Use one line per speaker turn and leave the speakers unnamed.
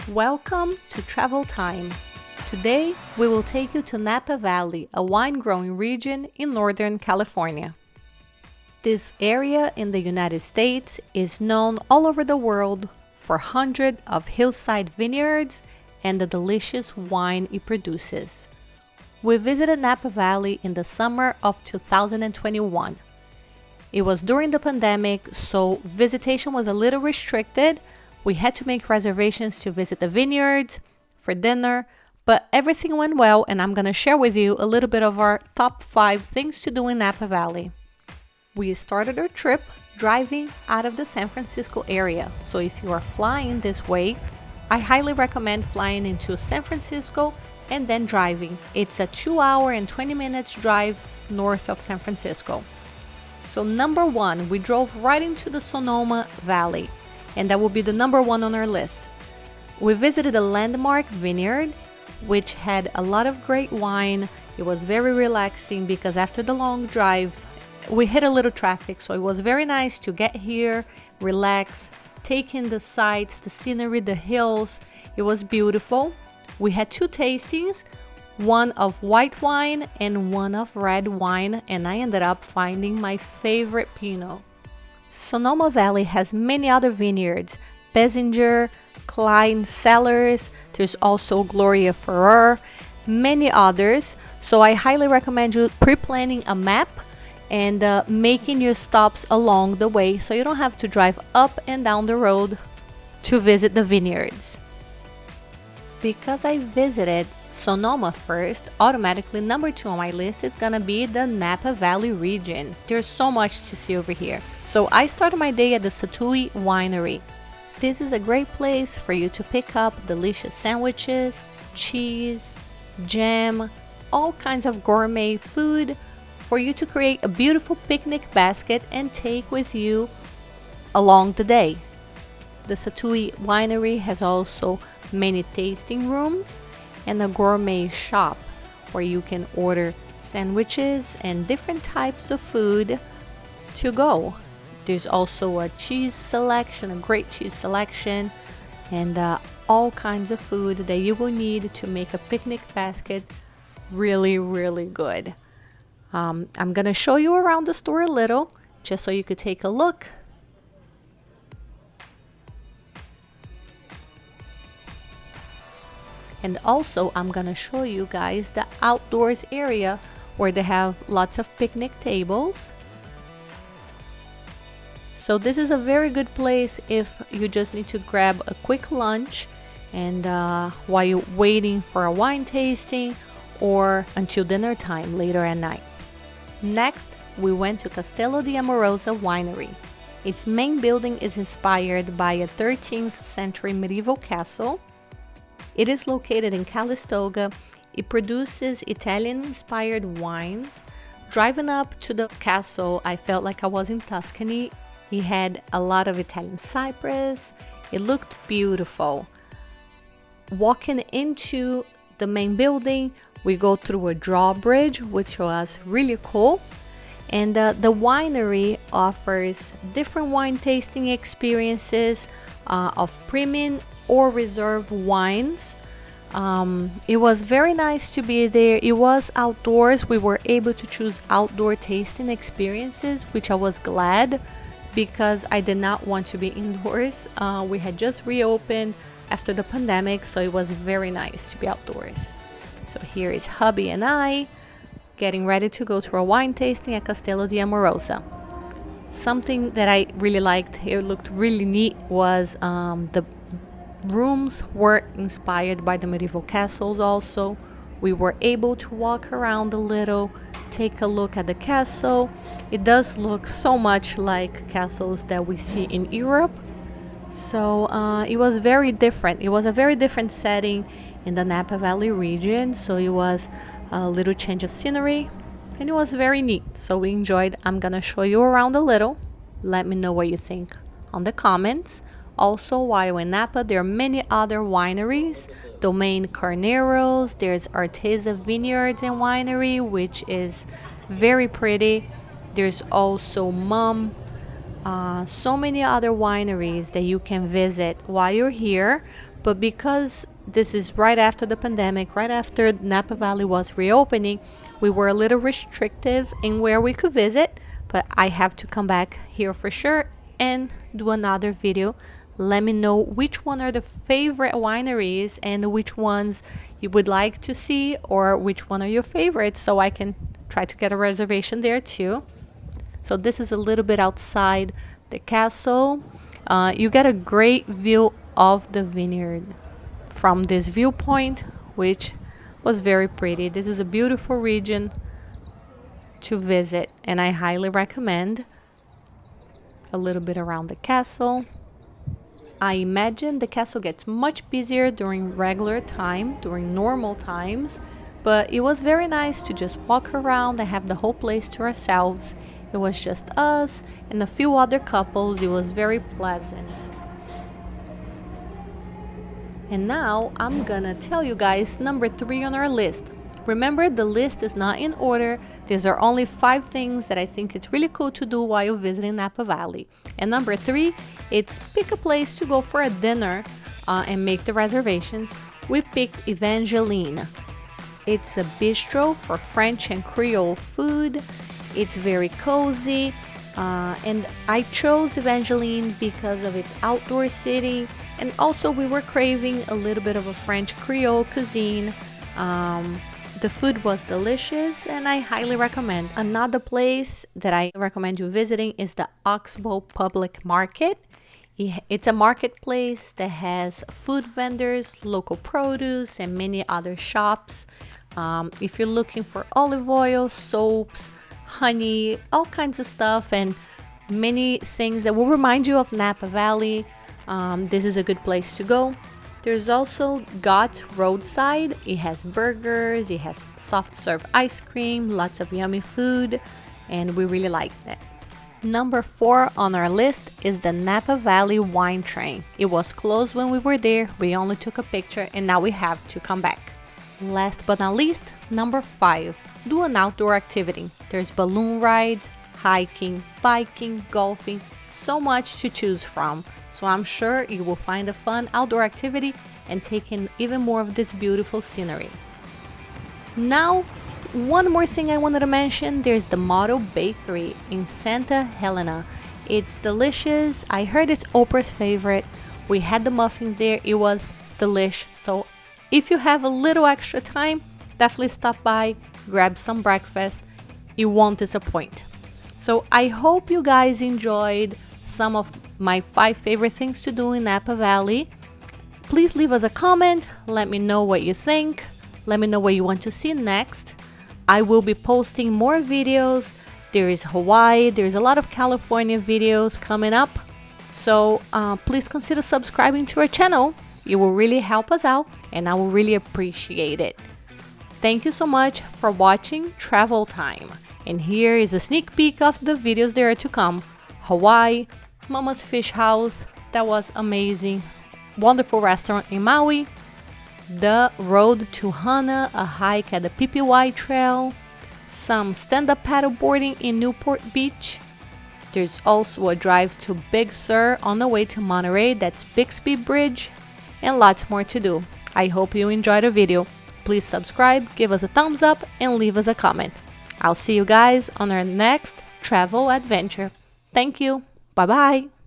Welcome to Travel Time. Today, we will take you to Napa Valley, a wine-growing region in Northern California. This area in the United States is known all over the world for hundreds of hillside vineyards and the delicious wine it produces. We visited Napa Valley in the summer of 2021. It was during the pandemic, so visitation was a little restricted. We had to make reservations to visit the vineyards for dinner, but everything went well, and I'm going to share with you a little bit of our top 5 things to do in Napa Valley. We started our trip driving out of the San Francisco area, so if you are flying this way, I highly recommend flying into San Francisco and then driving. It's a 2-hour and 20 minutes drive north of San Francisco. So number 1, we drove right into the Sonoma Valley, and that will be the number 1 on our list. We visited a landmark vineyard, which had a lot of great wine. It was very relaxing because after the long drive, we hit a little traffic, so it was very nice to get here, relax, take in the sights, the scenery, the hills. It was beautiful. We had 2 tastings, one of white wine and one of red wine, and I ended up finding my favorite Pinot. Sonoma Valley has many other vineyards, Bessinger, Klein Cellars, there's also Gloria Ferrer, many others. So I highly recommend you pre-planning a map and making your stops along the way so you don't have to drive up and down the road to visit the vineyards. Because I visited Sonoma first, automatically number 2 on my list is gonna be the Napa Valley region. There's so much to see over here. So I started my day at the Sattui Winery. This is a great place for you to pick up delicious sandwiches, cheese, jam, all kinds of gourmet food for you to create a beautiful picnic basket and take with you along the day. The Sattui Winery has also many tasting rooms and a gourmet shop where you can order sandwiches and different types of food to go. There's also a cheese selection, a great cheese selection, and all kinds of food that you will need to make a picnic basket really, really good. I'm gonna show you around the store a little, just so you could take a look. And also, I'm gonna show you guys the outdoors area where they have lots of picnic tables. So this is a very good place if you just need to grab a quick lunch and while you're waiting for a wine tasting or until dinner time later at night. Next, we went to Castello di Amorosa Winery. Its main building is inspired by a 13th century medieval castle. It is located in Calistoga. It produces Italian-inspired wines. Driving up to the castle, I felt like I was in Tuscany. It had a lot of Italian cypress. It looked beautiful. Walking into the main building, we go through a drawbridge, which was really cool. And the winery offers different wine tasting experiences of premium or reserve wines. It was very nice to be there. It was outdoors. We were able to choose outdoor tasting experiences, which I was glad because I did not want to be indoors. We had just reopened after the pandemic, so it was very nice to be outdoors. So here is hubby and I getting ready to go to a wine tasting at Castello di Amorosa. Something that I really liked, it looked really neat, was the rooms were inspired by the medieval castles also. We were able to walk around a little, take a look at the castle. It does look so much like castles that we see in Europe. So it was very different. It was a very different setting in the Napa Valley region. So it was a little change of scenery and it was very neat. So we enjoyed. I'm gonna show you around a little. Let me know what you think on the comments. Also, while in Napa, there are many other wineries. Domaine Carneros, there's Arteza Vineyards and Winery, which is very pretty. There's also Mum. So many other wineries that you can visit while you're here. But because this is right after the pandemic, right after Napa Valley was reopening, we were a little restrictive in where we could visit. But I have to come back here for sure and do another video. Let me know which one are the favorite wineries and which ones you would like to see, or which one are your favorites, so I can try to get a reservation there too. So this is a little bit outside the castle. You get a great view of the vineyard from this viewpoint, which was very pretty. This is a beautiful region to visit, and I highly recommend. A little bit around the castle. I imagine the castle gets much busier during regular time, during normal times, but it was very nice to just walk around and have the whole place to ourselves. It was just us and a few other couples. It was very pleasant. And now I'm gonna tell you guys number 3 on our list. Remember, the list is not in order. These are only 5 things that I think it's really cool to do while visiting Napa Valley. And number 3, it's pick a place to go for a dinner and make the reservations. We picked Evangeline. It's a bistro for French and Creole food. It's very cozy. And I chose Evangeline because of its outdoor seating. And also we were craving a little bit of a French Creole cuisine. The food was delicious and I highly recommend. Another place that I recommend you visiting is the Oxbow Public Market. It's a marketplace that has food vendors, local produce, and many other shops. If you're looking for olive oil, soaps, honey, all kinds of stuff, and many things that will remind you of Napa Valley, this is a good place to go. There's also Gott's Roadside. It has burgers, it has soft serve ice cream, lots of yummy food, and we really like that. Number 4 on our list is the Napa Valley Wine Train. It was closed when we were there. We only took a picture and now we have to come back. Last but not least, number 5, do an outdoor activity. There's balloon rides, hiking, biking, golfing, so much to choose from. So I'm sure you will find a fun outdoor activity and take in even more of this beautiful scenery. Now, one more thing I wanted to mention, there's the Motto Bakery in Santa Helena. It's delicious. I heard it's Oprah's favorite. We had the muffins there. It was delish. So if you have a little extra time, definitely stop by, grab some breakfast. You won't disappoint. So I hope you guys enjoyed some of my 5 favorite things to do in Napa Valley. Please leave us a comment. Let me know what you think. Let me know what you want to see next. I will be posting more videos. There is Hawaii. There's a lot of California videos coming up. So please consider subscribing to our channel. It will really help us out and I will really appreciate it. Thank you so much for watching Travel Time. And here is a sneak peek of the videos that are to come. Hawaii, Mama's Fish House, that was amazing. Wonderful restaurant in Maui. The road to Hana, a hike at the PPY Trail. Some stand-up paddleboarding in Newport Beach. There's also a drive to Big Sur on the way to Monterey, that's Bixby Bridge. And lots more to do. I hope you enjoyed the video. Please subscribe, give us a thumbs up, and leave us a comment. I'll see you guys on our next travel adventure. Thank you. Bye-bye.